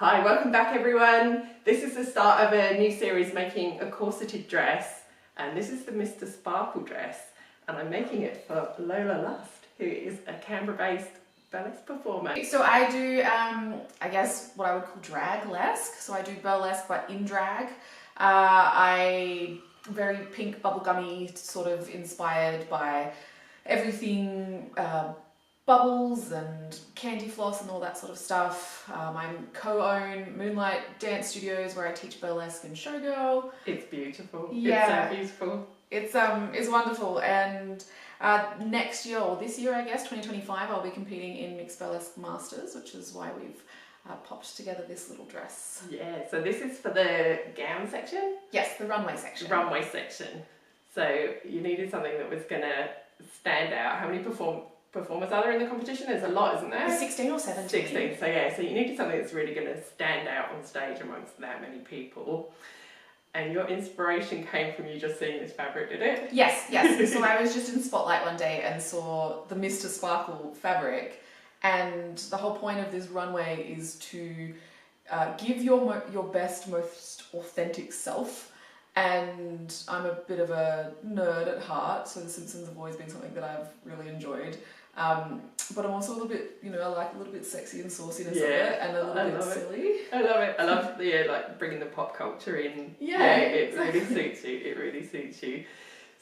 Hi, welcome back everyone. This is the start of a new series making a corseted dress, and this is the Mr. Sparkle dress, and I'm making it for Lola Lust, who is a Canberra-based burlesque performer. So I do, I guess what I would call drag-lesque. So I do burlesque but in drag. I very pink bubblegummy, sort of inspired by everything, bubbles and candy floss and all that sort of stuff. I co-own Moonlight Dance Studios where I teach burlesque and showgirl. It's beautiful. Yeah. It's so beautiful. It's wonderful, and next year, or this year I guess, 2025, I'll be competing in Mixed Burlesque Masters, which is why we've popped together this little dress. Yeah, so this is for the gown section? Yes, the runway section. The runway section. So you needed something that was going to stand out. How many performers are there in the competition? There's a lot, isn't there? 16 or 17. 16, so yeah, so you needed something that's really going to stand out on stage amongst that many people. And your inspiration came from you just seeing this fabric, did it? Yes, yes. So I was just in Spotlight one day and saw the Mr. Sparkle fabric, and the whole point of this runway is to give your best, most authentic self. And I'm a bit of a nerd at heart, so The Simpsons have always been something that I've really enjoyed. But I'm also a little bit, I like a little bit sexy and sauciness of it, and a little bit silly. I love it. I love like bringing the pop culture in. Yeah, it really suits you. It really suits you.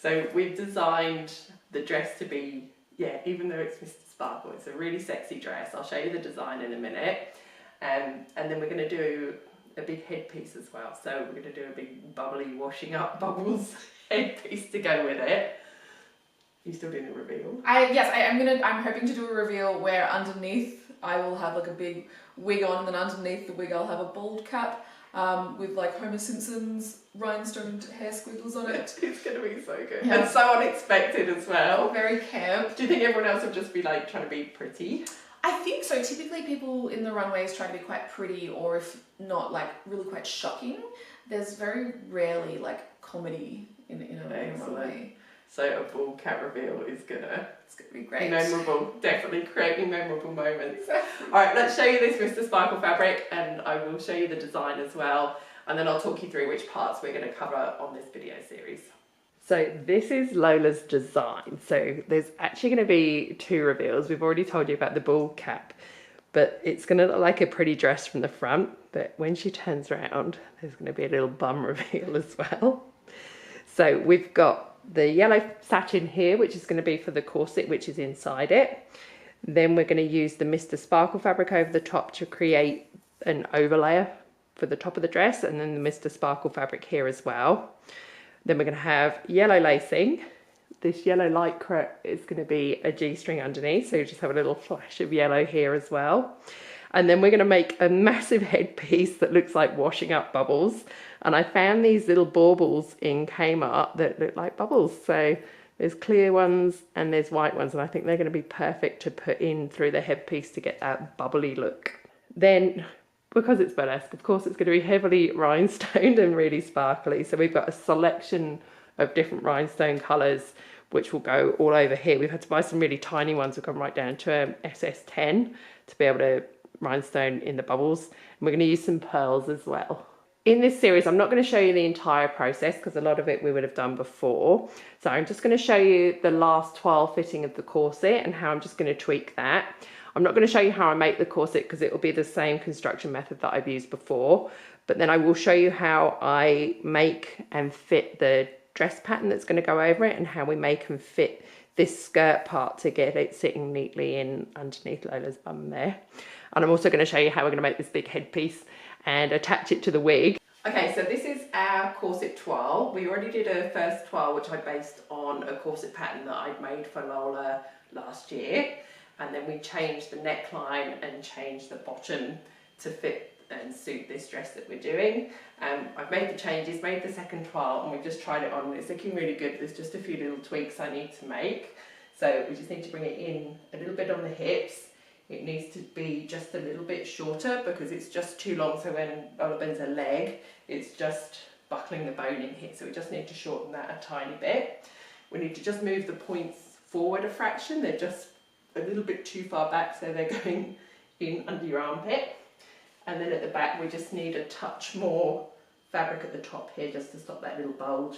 So we've designed the dress to be, even though it's Mr. Sparkle, it's a really sexy dress. I'll show you the design in a minute, and then we're going to do a big headpiece as well. So we're going to do a big bubbly washing up bubbles headpiece to go with it. You still doing a reveal? I'm hoping to do a reveal where underneath I will have like a big wig on, and then underneath the wig I'll have a bald cap with like Homer Simpson's rhinestone hair squiggles on it. It's going to be so good. Yeah. And so unexpected as well. Very camp. Do you think everyone else will just be like trying to be pretty? I think so. Typically people in the runways try to be quite pretty, or if not, like really quite shocking. There's very rarely like comedy in a runway. So a bald cap reveal is it's gonna be great. Memorable, definitely creating memorable moments. Exactly. All right, let's show you this Mr. Sparkle fabric, and I will show you the design as well, and then I'll talk you through which parts we're going to cover on this video series. So this is Lola's design. So there's actually going to be two reveals. We've already told you about the bald cap, but it's going to look like a pretty dress from the front, but when she turns around, there's going to be a little bum reveal as well. So we've got the yellow satin here, which is going to be for the corset, which is inside it. Then we're going to use the Mr. Sparkle fabric over the top to create an overlayer for the top of the dress, and then the Mr. Sparkle fabric here as well. Then we're going to have yellow lacing. This yellow lycra is going to be a G-string underneath, so you just have a little flash of yellow here as well. And then we're going to make a massive headpiece that looks like washing up bubbles. And I found these little baubles in Kmart that look like bubbles. So there's clear ones and there's white ones, and I think they're going to be perfect to put in through the headpiece to get that bubbly look. Then, because it's burlesque, of course, it's going to be heavily rhinestoned and really sparkly. So we've got a selection of different rhinestone colours, which will go all over here. We've had to buy some really tiny ones. We've gone right down to SS10 to be able to rhinestone in the bubbles. And we're going to use some pearls as well. In this series, I'm not going to show you the entire process because a lot of it we would have done before. So I'm just going to show you the last 12 fitting of the corset and how I'm just going to tweak that. I'm not going to show you how I make the corset because it will be the same construction method that I've used before. But then I will show you how I make and fit the dress pattern that's going to go over it, and how we make and fit this skirt part to get it sitting neatly in underneath Lola's bum there. And I'm also going to show you how we're going to make this big headpiece and attach it to the wig. Okay, so this is our corset toile. We already did a first toile which I based on a corset pattern that I'd made for Lola last year, and then we changed the neckline and changed the bottom to fit and suit this dress that we're doing. I've made the changes, made the second toile, and we've just tried it on. It's looking really good. There's just a few little tweaks I need to make. So we just need to bring it in a little bit on the hips. It needs to be just a little bit shorter because it's just too long, so when Lola bends her leg, it's just buckling the bone in here. So we just need to shorten that a tiny bit. We need to just move the points forward a fraction. They're just a little bit too far back, so they're going in under your armpit. And then at the back we just need a touch more fabric at the top here just to stop that little bulge.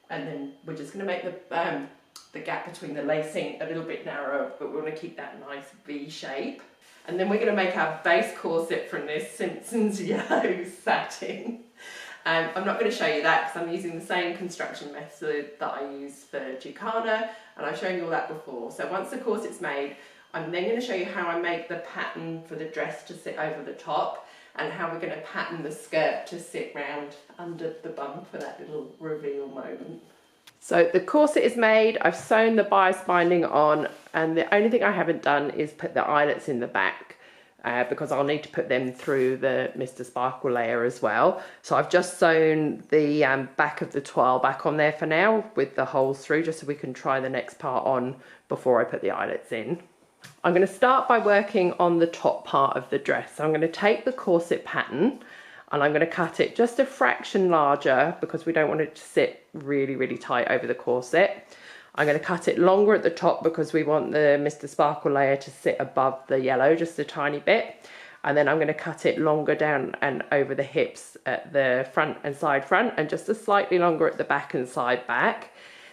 And then we're just going to make the gap between the lacing a little bit narrower, but we want to keep that nice V shape. And then we're going to make our base corset from this Simpsons yellow satin. I'm not going to show you that because I'm using the same construction method that I use for Ducana, and I've shown you all that before. So once the corset's made, I'm then going to show you how I make the pattern for the dress to sit over the top, and how we're going to pattern the skirt to sit round under the bum for that little reveal moment. So the corset is made, I've sewn the bias binding on, and the only thing I haven't done is put the eyelets in the back. Because I'll need to put them through the Mr. Sparkle layer as well. So I've just sewn the back of the toile back on there for now with the holes through, just so we can try the next part on before I put the eyelets in. I'm going to start by working on the top part of the dress. So I'm going to take the corset pattern and I'm going to cut it just a fraction larger because we don't want it to sit really, really tight over the corset. I'm going to cut it longer at the top because we want the Mr. Sparkle layer to sit above the yellow just a tiny bit. And then I'm going to cut it longer down and over the hips at the front and side front, and just a slightly longer at the back and side back.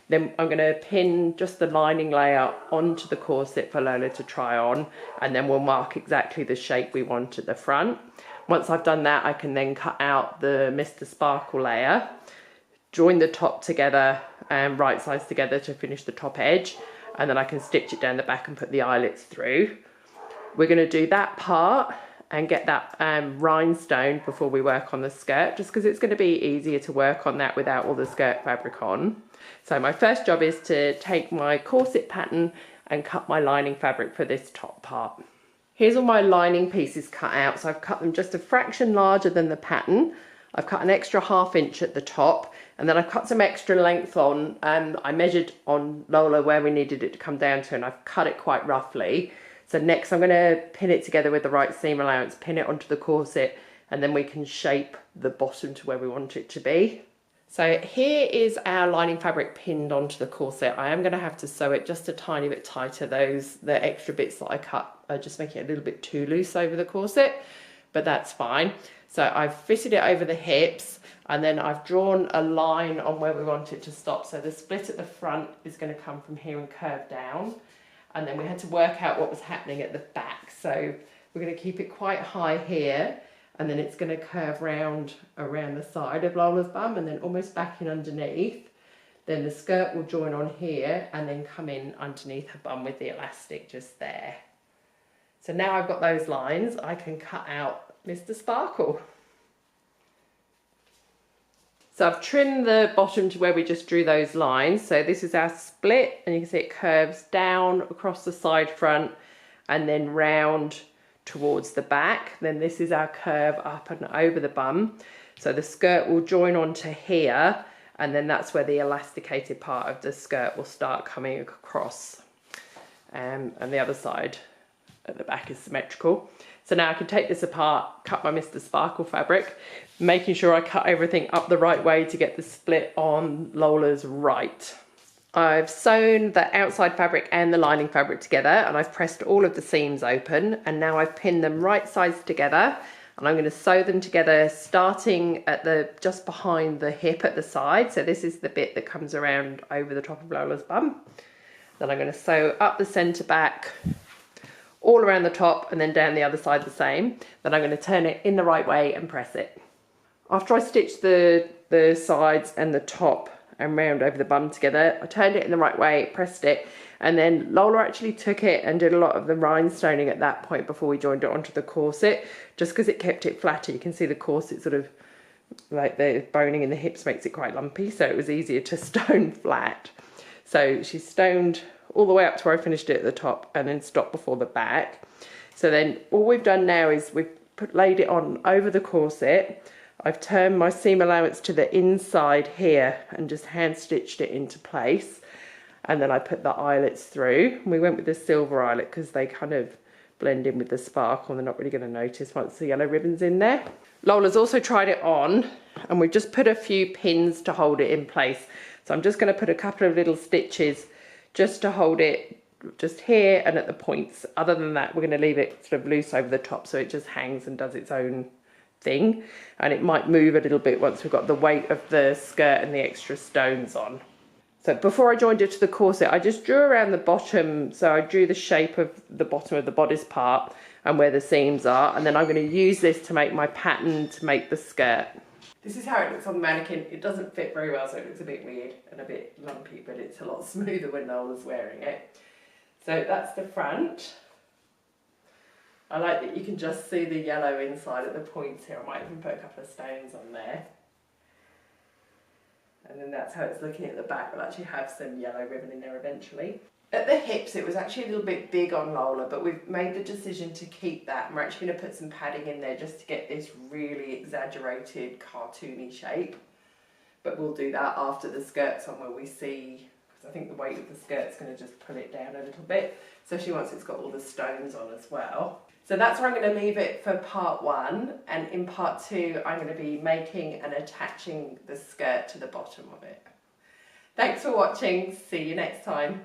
Then I'm going to pin just the lining layer onto the corset for Lola to try on, and then we'll mark exactly the shape we want at the front. Once I've done that, I can then cut out the Mr. Sparkle layer, join the top together and right sides together to finish the top edge, and then I can stitch it down the back and put the eyelets through. We're going to do that part and get that rhinestone before we work on the skirt, just because it's going to be easier to work on that without all the skirt fabric on. So my first job is to take my corset pattern and cut my lining fabric for this top part. Here's all my lining pieces cut out, so I've cut them just a fraction larger than the pattern. I've cut an extra ½ inch at the top, and then I've cut some extra length on. I measured on Lola where we needed it to come down to, and I've cut it quite roughly. So next I'm going to pin it together with the right seam allowance, pin it onto the corset, and then we can shape the bottom to where we want it to be. So here is our lining fabric pinned onto the corset. I am going to have to sew it just a tiny bit tighter. The extra bits that I cut are just making it a little bit too loose over the corset, but that's fine. So I've fitted it over the hips, and then I've drawn a line on where we want it to stop. So the split at the front is going to come from here and curve down. And then we had to work out what was happening at the back. So we're going to keep it quite high here, and then it's going to curve round around the side of Lola's bum and then almost back in underneath. Then the skirt will join on here and then come in underneath her bum with the elastic just there. So now I've got those lines, I can cut out Mr. Sparkle. So I've trimmed the bottom to where we just drew those lines. So this is our split, and you can see it curves down across the side front and then round towards the back. Then this is our curve up and over the bum. So the skirt will join onto here, and then that's where the elasticated part of the skirt will start coming across. And the other side at the back is symmetrical. So now I can take this apart, cut my Mr. Sparkle fabric, making sure I cut everything up the right way to get the split on Lola's right. I've sewn the outside fabric and the lining fabric together, and I've pressed all of the seams open, and now I've pinned them right sides together, and I'm going to sew them together starting at just behind the hip at the side. So this is the bit that comes around over the top of Lola's bum. Then I'm going to sew up the centre back, all around the top, and then down the other side the same. Then I'm going to turn it in the right way and press it. After I stitched the sides and the top and round over the bum together, I turned it in the right way, pressed it, and then Lola actually took it and did a lot of the rhinestoning at that point before we joined it onto the corset, just because it kept it flatter. You can see the corset sort of, like the boning in the hips makes it quite lumpy, so it was easier to stone flat. So she stoned all the way up to where I finished it at the top and then stopped before the back. So then all we've done now is we've laid it on over the corset. I've turned my seam allowance to the inside here and just hand stitched it into place. And then I put the eyelets through. We went with the silver eyelet because they kind of blend in with the sparkle and they're not really going to notice once the yellow ribbon's in there. Lola's also tried it on, and we've just put a few pins to hold it in place. So I'm just going to put a couple of little stitches just to hold it just here and at the points. Other than that, we're going to leave it sort of loose over the top so it just hangs and does its own thing, and it might move a little bit once we've got the weight of the skirt and the extra stones on. So before I joined it to the corset, I just drew around the bottom, so I drew the shape of the bottom of the bodice part and where the seams are, and then I'm going to use this to make my pattern to make the skirt. This is how it looks on the mannequin. It doesn't fit very well, so it looks a bit weird and a bit lumpy, but it's a lot smoother when Lola's wearing it. So that's the front. I like that you can just see the yellow inside at the points here. I might even put a couple of stones on there. And then that's how it's looking at the back. We'll actually have some yellow ribbon in there eventually. At the hips, it was actually a little bit big on Lola, but we've made the decision to keep that. And we're actually going to put some padding in there just to get this really exaggerated, cartoony shape. But we'll do that after the skirt's on, where we see, because I think the weight of the skirt's going to just pull it down a little bit, especially once it's got all the stones on as well. So that's where I'm going to leave it for part 1, and in part 2 I'm going to be making and attaching the skirt to the bottom of it. Thanks for watching, see you next time.